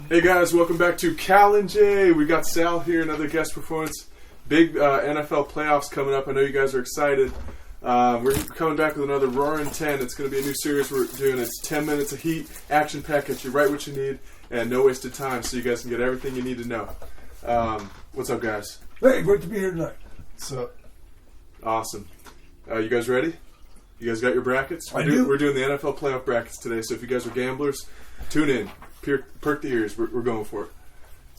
Hey guys, welcome back to Cal and Jay. We got Sal here, another guest performance. Big NFL playoffs coming up. I know you guys are excited. We're coming back with another Roaring 10. It's going to be a new series we're doing. It's 10 minutes of heat, action pack, get you right what you need, and no wasted time so you guys can get everything you need to know. What's up, guys? Hey, great to be here tonight. What's up? Awesome. You guys ready? You guys got your brackets? I do. We're doing the NFL playoff brackets today, so if you guys are gamblers, tune in. Perk the ears. We're going for it.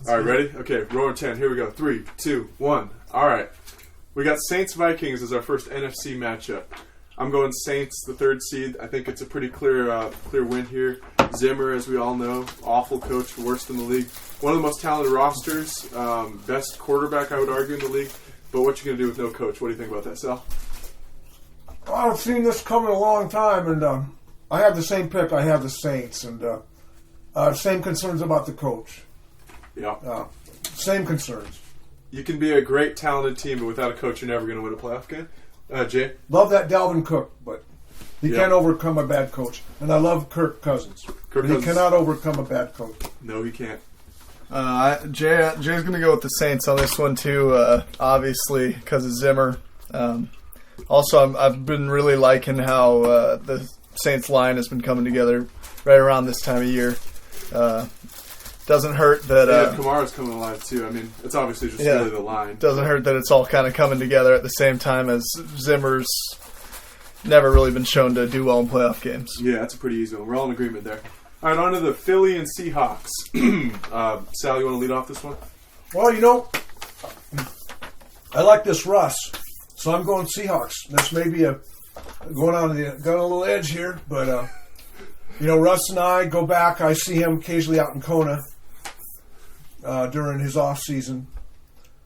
All right, ready? Okay, Roaring 10. Here we go. 3, 2, 1. All right. We got Saints-Vikings as our first NFC matchup. I'm going Saints, the third seed. I think it's a pretty clear win here. Zimmer, as we all know, awful coach, worst in the league. One of the most talented rosters, best quarterback, I would argue, in the league. But what you going to do with no coach? What do you think about that, Sal? I've seen this coming a long time, and I have the same pick. I have the Saints, and same concerns about the coach. Yeah. Same concerns. You can be a great, talented team, but without a coach, you're never going to win a playoff game. Jay? Love that Dalvin Cook, but he can't overcome a bad coach. And I love Kirk Cousins. He cannot overcome a bad coach. No, he can't. Jay's going to go with the Saints on this one, too, obviously, because of Zimmer. Also, I've been really liking how the Saints line has been coming together right around this time of year. Doesn't hurt that... Kamara's coming alive, too. I mean, it's obviously just really the line. Doesn't hurt that it's all kind of coming together at the same time as Zimmer's never really been shown to do well in playoff games. Yeah, that's a pretty easy one. We're all in agreement there. All right, on to the Philly and Seahawks. Sal, you want to lead off this one? Well, I like this Russ, so I'm going Seahawks. This may be got a little edge here, but Russ and I go back. I see him occasionally out in Kona during his off season.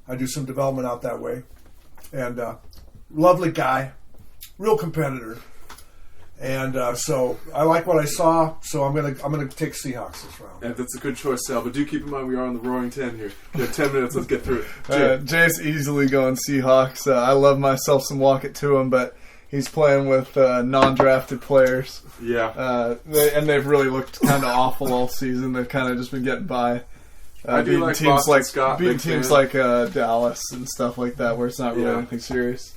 I do some development out that way, and lovely guy, real competitor. And so I like what I saw, so I'm gonna take Seahawks this round. Yeah, that's a good choice, Sal. But do keep in mind we are on the Roaring 10 here. We have 10 minutes. Let's get through it. Jay's easily going Seahawks. I love myself some walk it to him, but he's playing with non-drafted players. Yeah. They've really looked kind of awful all season. They've kind of just been getting by. I do like teams Boston like Scott, beating teams like Dallas and stuff like that, where it's not really anything serious.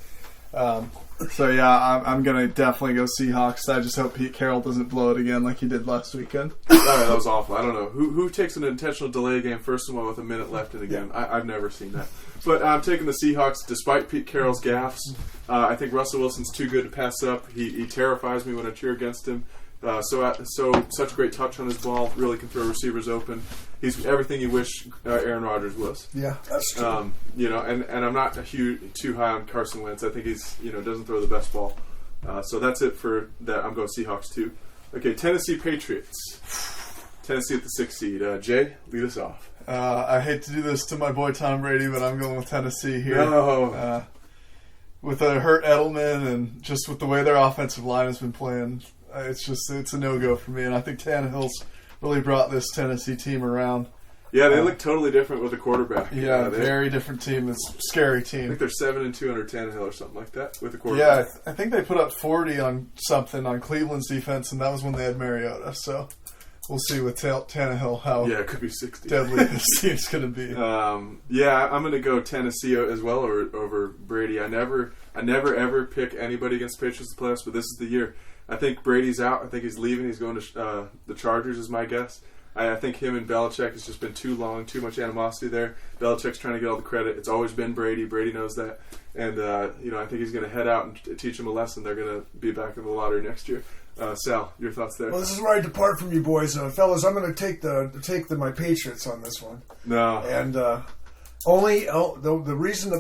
So yeah, I'm gonna definitely go Seahawks. I just hope Pete Carroll doesn't blow it again like he did last weekend. Oh, that was awful. I don't know who takes an intentional delay game first and one with a minute left in the game. I've never seen that. But I'm taking the Seahawks despite Pete Carroll's gaffes. I think Russell Wilson's too good to pass up. He terrifies me when I cheer against him. Such a great touch on his ball. Really can throw receivers open. He's everything you wish Aaron Rodgers was. Yeah, that's true. And I'm not too high on Carson Wentz. I think he's doesn't throw the best ball. So that's it for that. I'm going Seahawks too. Okay, Tennessee Patriots. Tennessee at the 6th seed. Jay, lead us off. I hate to do this to my boy Tom Brady, but I'm going with Tennessee here. No. With a hurt Edelman and just with the way their offensive line has been playing, it's a no-go for me. And I think Tannehill's really brought this Tennessee team around. Yeah, they look totally different with a quarterback. Yeah, very different team. It's a scary team. I think they're 7-2 under Tannehill or something like that with a quarterback. Yeah, I think they put up 40 on Cleveland's defense, and that was when they had Mariota. So we'll see with Tannehill how it could be 60. Deadly this team's going to be. I'm going to go Tennessee as well over Brady. I never ever pick anybody against the Patriots in the playoffs, but this is the year. I think Brady's out. I think he's leaving. He's going to the Chargers is my guess. I think him and Belichick has just been too long, too much animosity there. Belichick's trying to get all the credit. It's always been Brady. Brady knows that. And, I think he's going to head out and teach them a lesson. They're going to be back in the lottery next year. Sal, your thoughts there? Well, this is where I depart from you boys. Fellas, I'm going to take my Patriots on this one. No. And the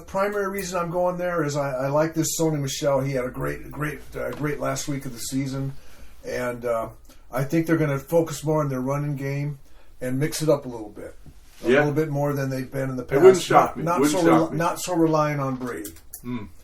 primary reason I'm going there is I like this Sony Michel. He had a great last week of the season. And I think they're going to focus more on their running game and mix it up a little bit. A little bit more than they've been in the past. It wouldn't shock me. Not so relying on Brady.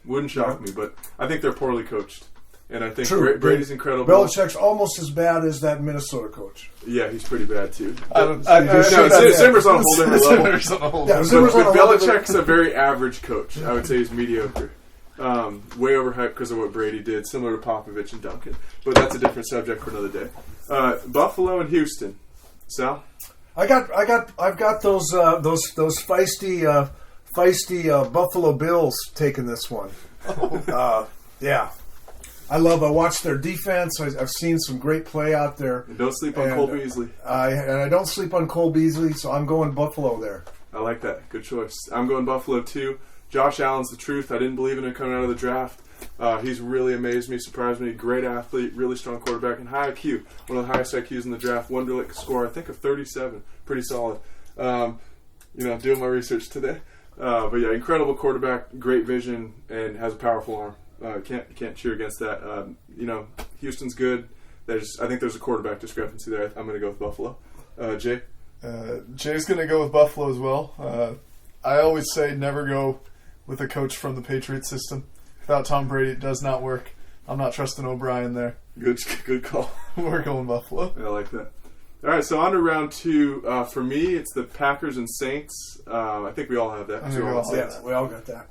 Wouldn't shock me, but I think they're poorly coached. And I think Brady's incredible. Belichick's almost as bad as that Minnesota coach. Yeah, he's pretty bad too. Zimmer's on a whole different level. Zimmer's on a Belichick's a very average coach. I would say he's mediocre. Way overhyped because of what Brady did, similar to Popovich and Duncan. But that's a different subject for another day. Buffalo and Houston. Sal? I've got those feisty Buffalo Bills taking this one. Yeah. I watched their defense. I've seen some great play out there. And don't sleep on Cole Beasley. I don't sleep on Cole Beasley, so I'm going Buffalo there. I like that. Good choice. I'm going Buffalo too. Josh Allen's the truth. I didn't believe in him coming out of the draft. He's really amazed me, surprised me. Great athlete, really strong quarterback, and high IQ. One of the highest IQs in the draft. Wonderlic score, I think, of 37. Pretty solid. Doing my research today. But yeah, incredible quarterback, great vision, and has a powerful arm. Can't cheer against that. Houston's good. I think there's a quarterback discrepancy there. I'm going to go with Buffalo. Jay? Jay's going to go with Buffalo as well. I always say never go with a coach from the Patriot system. Without Tom Brady, it does not work. I'm not trusting O'Brien there. Good call. We're going Buffalo. I like that. All right, so on to round two. For me, it's the Packers and Saints. I think we all have that. We all got that.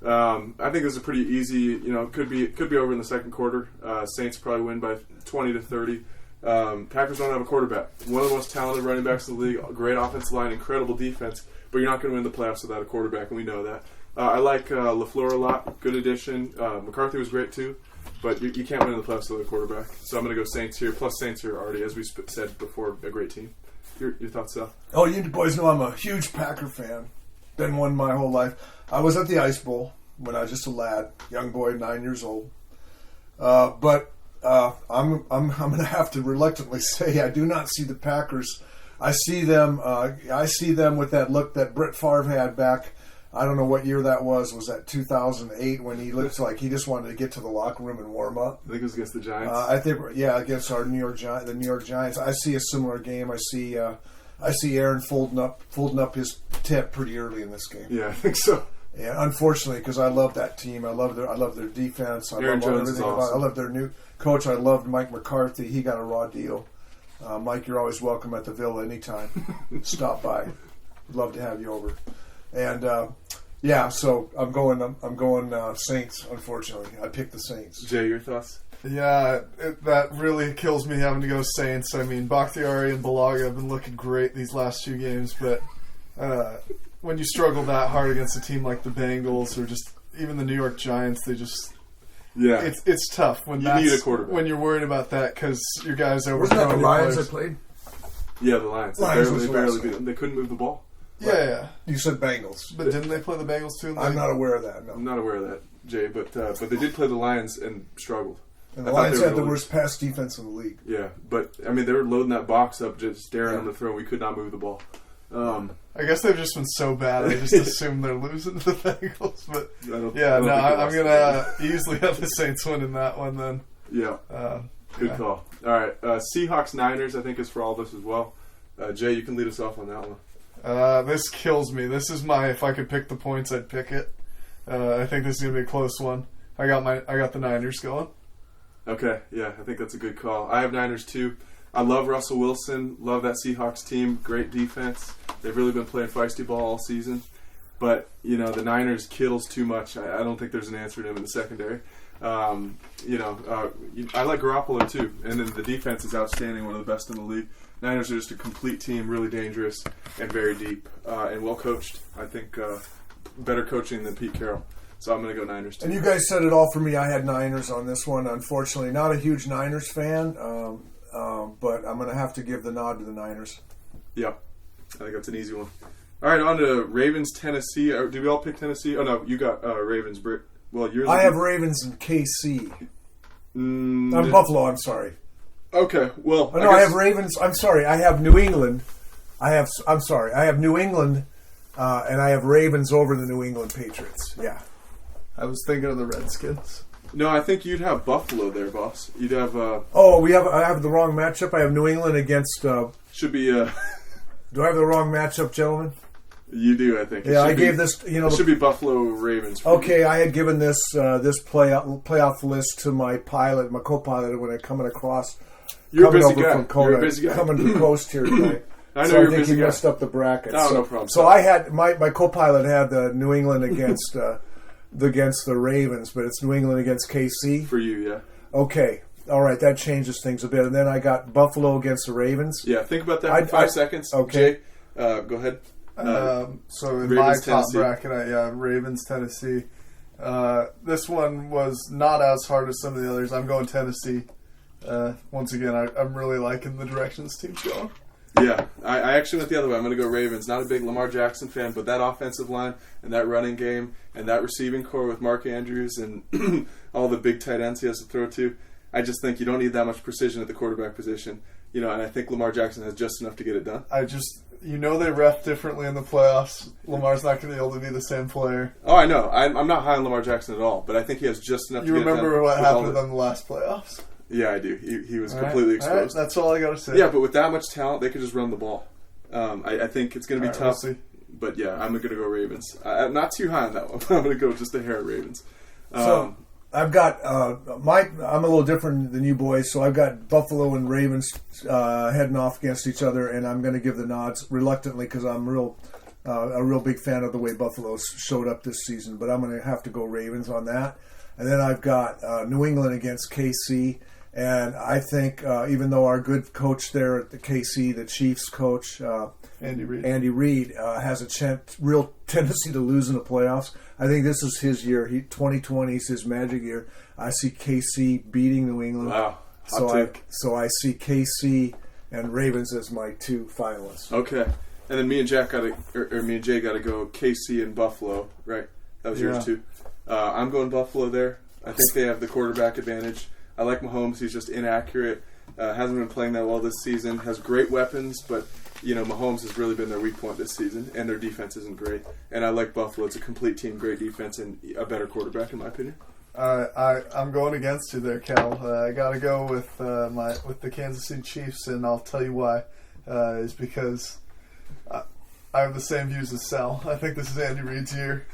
I think this is a pretty easy. Could be over in the second quarter. Saints probably win by 20 to 30. Packers don't have a quarterback. One of the most talented running backs in the league. Great offensive line, incredible defense. But you're not going to win the playoffs without a quarterback, and we know that. I like LaFleur a lot. Good addition. McCarthy was great too. But you can't win in the playoffs without a quarterback. So I'm going to go Saints here. Plus Saints are already, as we said before, a great team. Your thoughts, Sal? Oh, you boys know I'm a huge Packer fan. Been one my whole life. I was at the Ice Bowl when I was just a lad, young boy, 9 years old. But I'm going to have to reluctantly say I do not see the Packers. I see them with that look that Brett Favre had back. I don't know what year that was. Was that 2008 when he looked like he just wanted to get to the locker room and warm up? I think it was against the Giants. Against the New York Giants. I see a similar game. I see Aaron folding up his tent pretty early in this game. Yeah, I think so. Yeah, unfortunately, because I love that team. I love their defense. Aaron Jones is awesome. I love their new coach. I loved Mike McCarthy. He got a raw deal. Mike, you're always welcome at the Villa anytime. Stop by. Love to have you over. And so I'm going Saints. Unfortunately, I picked the Saints. Jay, your thoughts? Yeah, that really kills me having to go Saints. I mean, Bakhtiari and Balaga have been looking great these last few games, but when you struggle that hard against a team like the Bengals or just even the New York Giants, it's tough when you need a quarterback when you're worried about that because your guys overthrown. Wasn't that the Lions that played? Yeah, the Lions. They barely beat them. They couldn't move the ball. Yeah. You said Bengals. But didn't they play the Bengals too? I'm not aware of that, no. I'm not aware of that, Jay, but they did play the Lions and struggled. And the Lions had the worst pass defense in the league. Yeah, but, I mean, they were loading that box up, just staring on the throw. We could not move the ball. I guess they've just been so bad, I just assume they're losing to the Bengals. But I'm going to easily have the Saints win in that one then. Yeah. Good call. All right. Seahawks-Niners, I think, is for all of us as well. Jay, you can lead us off on that one. This kills me. This is if I could pick the points, I'd pick it. I think this is going to be a close one. I got the Niners going. Okay, yeah, I think that's a good call. I have Niners too. I love Russell Wilson. Love that Seahawks team. Great defense. They've really been playing feisty ball all season. But, the Niners Kittle's too much. I don't think there's an answer to him in the secondary. I like Garoppolo too. And then the defense is outstanding, one of the best in the league. Niners are just a complete team, really dangerous and very deep and well coached. I think better coaching than Pete Carroll. So I'm going to go Niners too. And you guys said it all for me. I had Niners on this one. Unfortunately, not a huge Niners fan, but I'm going to have to give the nod to the Niners. Yeah, I think that's an easy one. All right, on to Ravens, Tennessee. Did we all pick Tennessee? Oh, no, you got Ravens. Well, I have Ravens and KC. I'm Buffalo, I'm sorry. Okay, well... I have Ravens. I'm sorry, I have New England. I have New England, and I have Ravens over the New England Patriots. Yeah. I was thinking of the Redskins. No, I think you'd have Buffalo there, boss. You'd have... I have the wrong matchup. I have New England against... Should be... Do I have the wrong matchup, gentlemen? You do, I think. I gave this... It should be Buffalo Ravens. Okay, I had given this playoff list to my co-pilot when I coming across... You're a busy guy. You're a busy guy. Coming to the coast here tonight. I know you're a busy guy. I think he messed up the bracket. No problem. So I had... My co-pilot had the New England against the Ravens, but it's New England against KC. For you, yeah. Okay. All right, that changes things a bit. And then I got Buffalo against the Ravens. Yeah, think about that for 5 seconds. Okay. Go ahead. So in Ravens, my top Tennessee. bracket, Ravens, Tennessee. This one was not as hard as some of the others. I'm going Tennessee. Once again, I'm really liking the direction this team's going. Yeah, I actually went the other way. I'm going to go Ravens. Not a big Lamar Jackson fan, but that offensive line and that running game and that receiving core with Mark Andrews and all the big tight ends he has to throw to, I just think you don't need that much precision at the quarterback position. And I think Lamar Jackson has just enough to get it done. They ref differently in the playoffs. Lamar's not going to be able to be the same player. Oh, I know. I'm not high on Lamar Jackson at all, but I think he has just enough to get it done. You remember what happened in the last playoffs? Yeah, I do. He was completely exposed. That's all I got to say. Yeah, but with that much talent, they could just run the ball. I think it's going to be tough. We'll see. But yeah, I'm going to go Ravens. I'm not too high on that one. I'm going to go just a hair at Ravens. So I've got I'm a little different than you boys. So I've got Buffalo and Ravens heading off against each other, and I'm going to give the nods reluctantly because I'm a real big fan of the way Buffalo's showed up this season. But I'm going to have to go Ravens on that. And then I've got New England against KC. And I think even though our good coach there at the KC, the Chiefs coach, Andy Reid has a real tendency to lose in the playoffs, I think this is his year. 2020 is his magic year. I see KC beating New England. Wow. So I see KC and Ravens as my two finalists. Okay. And then me and Jay got to go KC and Buffalo, right? That was yours too. I'm going Buffalo there. I think they have the quarterback advantage. I like Mahomes. He's just inaccurate. Hasn't been playing that well this season. Has great weapons, but Mahomes has really been their weak point this season, and their defense isn't great. And I like Buffalo. It's a complete team, great defense, and a better quarterback in my opinion. I'm going against you there, Cal. I got to go with the Kansas City Chiefs, and I'll tell you why. Is because I have the same views as Sal. I think this is Andy Reid's year.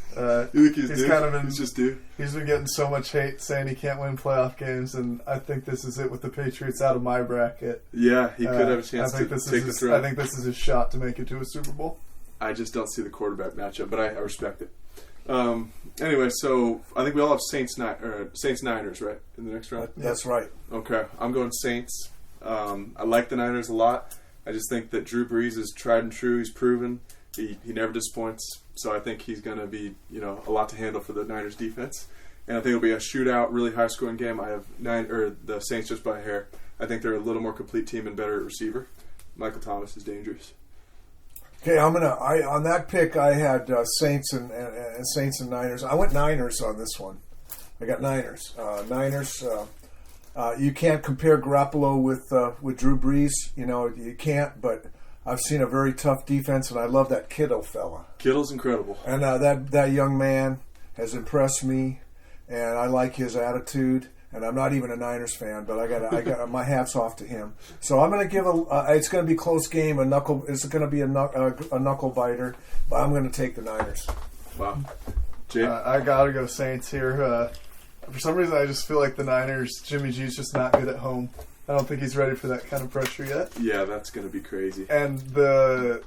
You think he's kind of been he's just due? He's been getting so much hate saying he can't win playoff games, and I think this is it with the Patriots out of my bracket. Yeah, he could have a chance to take the throne. I think this is his shot to make it to a Super Bowl. I just don't see the quarterback matchup, but I respect it. Anyway, so I think we all have Saints Niners, right, in the next round? That's right. Okay, I'm going Saints. I like the Niners a lot. I just think that Drew Brees is tried and true. He's proven. He never disappoints. So I think he's going to be a lot to handle for the Niners defense. And I think it'll be a shootout, really high scoring game. I have the Saints just by a hair. I think they're a little more complete team and better receiver. Michael Thomas is dangerous. Okay, on that pick I had Saints and Niners. I went Niners on this one. I got Niners. You can't compare Garoppolo with Drew Brees. You can't. But I've seen a very tough defense, and I love that Kittle fella. Kittle's incredible, and that young man has impressed me, and I like his attitude. And I'm not even a Niners fan, but I got my hats off to him. So I'm going to give it's going to be a close game. It's going to be a knuckle biter, but I'm going to take the Niners. Wow, Jay, I gotta go Saints here. For some reason, I just feel like the Niners, Jimmy G's just not good at home. I don't think he's ready for that kind of pressure yet. Yeah, that's going to be crazy. And the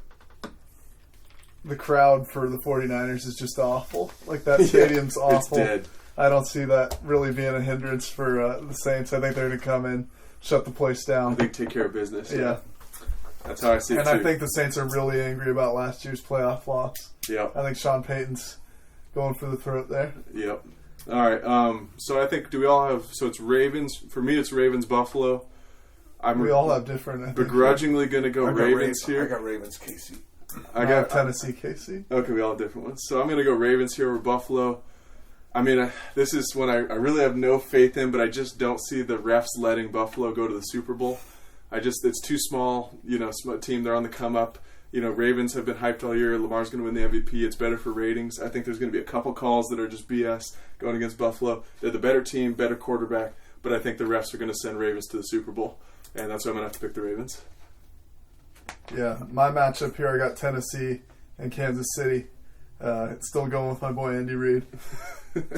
crowd for the 49ers is just awful. Like, that stadium's awful. It's dead. I don't see that really being a hindrance for the Saints. I think they're going to come in, shut the place down. I think take care of business. Yeah. That's how I see it, and I think the Saints are really angry about last year's playoff loss. Yep. I think Sean Payton's going for the throat there. Yep. All right. So I think, do we all have, so it's Ravens. For me, it's Ravens, Buffalo. We all have different. Begrudgingly going to go Ravens here. I got Ravens, KC. I got Tennessee, KC. Okay, we all have different ones. So I'm going to go Ravens here over Buffalo. I mean, this is one I really have no faith in, but I just don't see the refs letting Buffalo go to the Super Bowl. It's too small, small team. They're on the come up. Ravens have been hyped all year. Lamar's going to win the MVP. It's better for ratings. I think there's going to be a couple calls that are just BS going against Buffalo. They're the better team, better quarterback, but I think the refs are going to send Ravens to the Super Bowl, and that's why I'm going to have to pick the Ravens. Yeah, my matchup here, I got Tennessee and Kansas City. It's still going with my boy Andy Reid,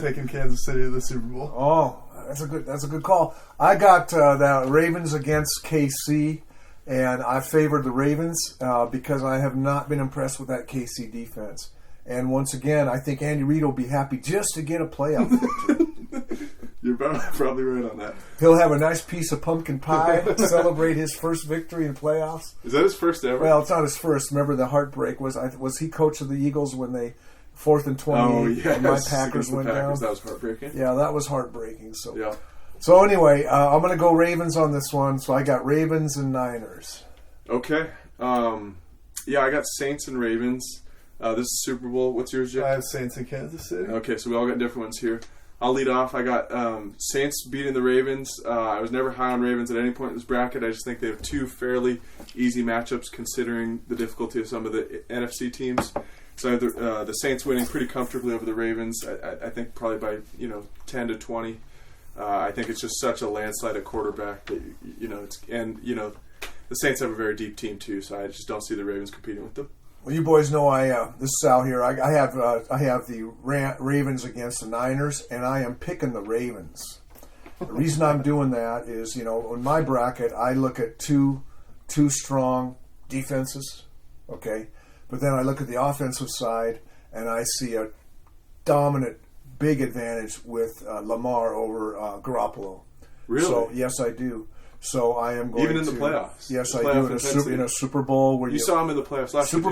taking Kansas City to the Super Bowl. Oh, that's a good call. I got the Ravens against KC, and I favored the Ravens because I have not been impressed with that KC defense. And once again, I think Andy Reid will be happy just to get a playoff victory. You're probably right on that. He'll have a nice piece of pumpkin pie to celebrate his first victory in playoffs. Is that his first ever? Well, it's not his first. Remember the heartbreak was he coach of the Eagles when they 4th and 20 and my Packers went down? That was heartbreaking. Yeah, that was heartbreaking. So yeah. So anyway, I'm going to go Ravens on this one. So I got Ravens and Niners. Okay. Yeah, I got Saints and Ravens. This is Super Bowl. What's yours, Jeff? I have Saints in Kansas City. Okay, so we all got different ones here. I'll lead off. I got Saints beating the Ravens. I was never high on Ravens at any point in this bracket. I just think they have two fairly easy matchups considering the difficulty of some of the NFC teams. So I have the Saints winning pretty comfortably over the Ravens. I think probably by 10 to 20. I think it's just such a landslide at quarterback that the Saints have a very deep team too. So I just don't see the Ravens competing with them. Well, you boys know this is Sal here. I have the Ravens against the Niners, and I am picking the Ravens. The reason I'm doing that is, in my bracket, I look at two strong defenses, okay? But then I look at the offensive side, and I see a dominant, big advantage with Lamar over Garoppolo. Really? So, yes, I do. So I am going even in the playoffs. Yes, I do in a Super Bowl where you saw him in the playoffs last year.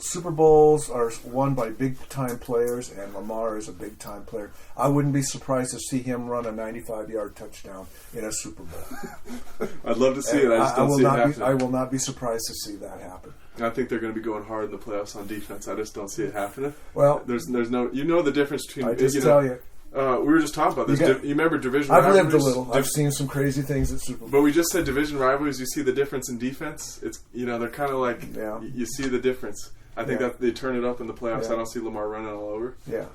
Super Bowls are won by big time players, and Lamar is a big time player. I wouldn't be surprised to see him run a 95-yard touchdown in a Super Bowl. I'd love to see it. I just don't see it happening. I will not be surprised to see that happen. I think they're going to be going hard in the playoffs on defense. I just don't see it happening. Well, there's no the difference between. I just tell you. We were just talking about this. You remember division I've rivalries? lived a little. I've seen some crazy things at Super Bowl. But we just said division rivalries. You see the difference in defense. It's they're kind of like you see the difference. I think that they turn it up in the playoffs. Yeah. I don't see Lamar running all over. Yeah.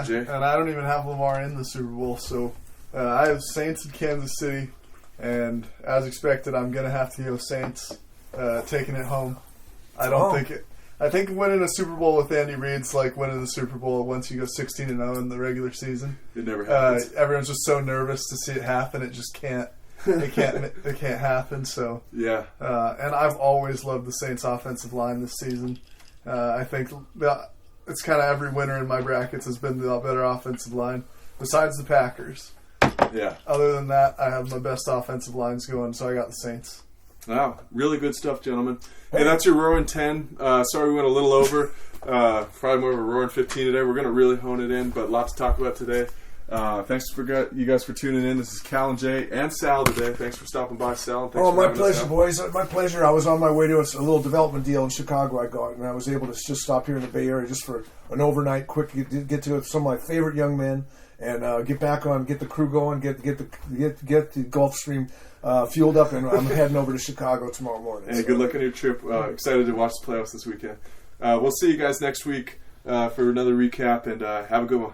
Jay? And I don't even have Lamar in the Super Bowl, so I have Saints in Kansas City, and as expected, I'm going to have to go Saints, taking it home. I think winning a Super Bowl with Andy Reid's like winning the Super Bowl once you go 16-0 in the regular season. It never happens. Everyone's just so nervous to see it happen. It just can't. It can't happen. So yeah. And I've always loved the Saints' offensive line this season. I think it's kind of every winner in my brackets has been the better offensive line, besides the Packers. Yeah. Other than that, I have my best offensive lines going, so I got the Saints. Wow, really good stuff, gentlemen. Hey, that's your roaring 10. Sorry we went a little over. Probably more of a roaring 15 today. We're going to really hone it in, but lots to talk about today. Thanks for you guys for tuning in. This is Cal and Jay and Sal today. Thanks for stopping by, Sal. And my pleasure, boys. My pleasure. I was on my way to a little development deal in Chicago I got, and I was able to just stop here in the Bay Area just for an overnight quick get to some of my favorite young men and get back on, get the crew going, get the Gulfstream fueled up, and I'm heading over to Chicago tomorrow morning. Hey, good luck on your trip. Excited to watch the playoffs this weekend. We'll see you guys next week for another recap, and have a good one.